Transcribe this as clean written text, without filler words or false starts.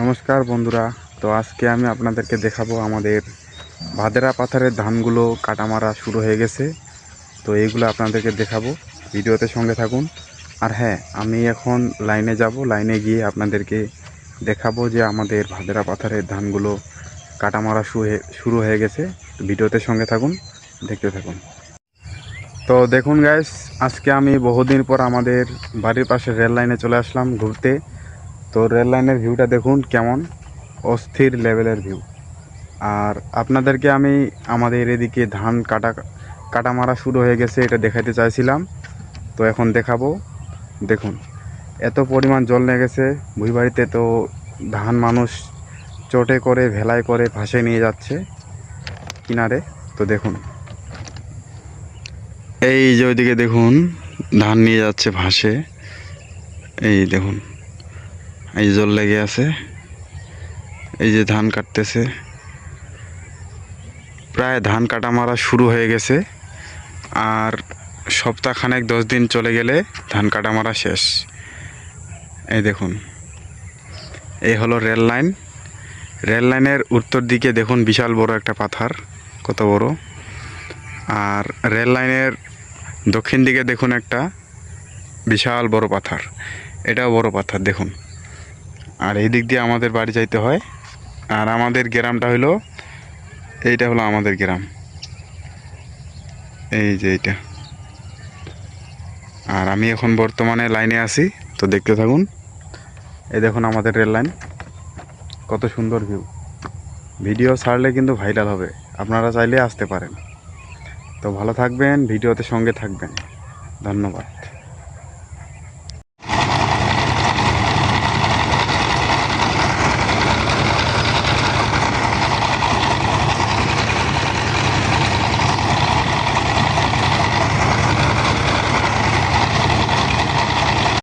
নমস্কার বন্ধুরা। তো আজকে আমি আপনাদেরকে দেখাবো আমাদের ভাদেরা পাথারের ধানগুলো কাটা মারা শুরু হয়ে গেছে। তো এইগুলো আপনাদেরকে দেখাবো, ভিডিওতে সঙ্গে থাকুন। আর হ্যাঁ, আমি এখন লাইনে যাব, লাইনে গিয়ে আপনাদেরকে দেখাবো যে আমাদের ভাদেরা পাথারের ধানগুলো কাটা মারা শুরু হয়ে গেছে। তো ভিডিওতে সঙ্গে থাকুন, দেখতে থাকুন। তো দেখুন গাইস, আজকে আমি বহুদিন পর আমাদের বাড়ির পাশে রেল লাইনে চলে আসলাম ঘুরতে। তো রেল লাইনের ভিউটা দেখুন কেমন অস্থির লেভেলের ভিউ। আর আপনাদেরকে আমি আমাদের এদিকে ধান কাটা মারা শুরু হয়ে গেছে এটা দেখাতে চাইছিলাম। তো এখন দেখাবো। দেখুন এত পরিমাণ জল লেগেছে ভুঁইবাড়িতে। তো ধান মানুষ চটে করে ভেলায় করে ভাসে নিয়ে যাচ্ছে কিনারে। তো দেখুন এই যে ওইদিকে দেখুন ধান নিয়ে যাচ্ছে ভাসে। এই দেখুন এই জল লেগে আছে, এই যে ধান কাটতেছে। প্রায় ধান কাটা মারা শুরু হয়ে গেছে, আর সপ্তাহখানেক 10 দিন চলে গেলে ধান কাটা মারা শেষ। এই দেখুন এই হলো রেল লাইন। রেল লাইনের উত্তর দিকে দেখুন বিশাল বড় একটা পাথর, কত বড়। আর রেল লাইনের দক্ষিণ দিকে দেখুন একটা বিশাল বড় পাথর, এটাও বড় পাথর দেখুন। আর এই দিক দিয়ে আমাদের বাড়ি যাইতে হয়। আর আমাদের গ্রামটা হলো, এইটা হলো আমাদের গ্রাম, এই যে এইটা। আর আমি এখন বর্তমানে লাইনে আছি, তো দেখতে থাকুন। এই দেখুন আমাদের রেল লাইন, কত সুন্দর ভিউ। ভিডিও ছাড়লে কিন্তু ভাইরাল হবে, আপনারা চাইলে আসতে পারেন। তো ভালো থাকবেন, ভিডিওতে সঙ্গে থাকবেন। ধন্যবাদ।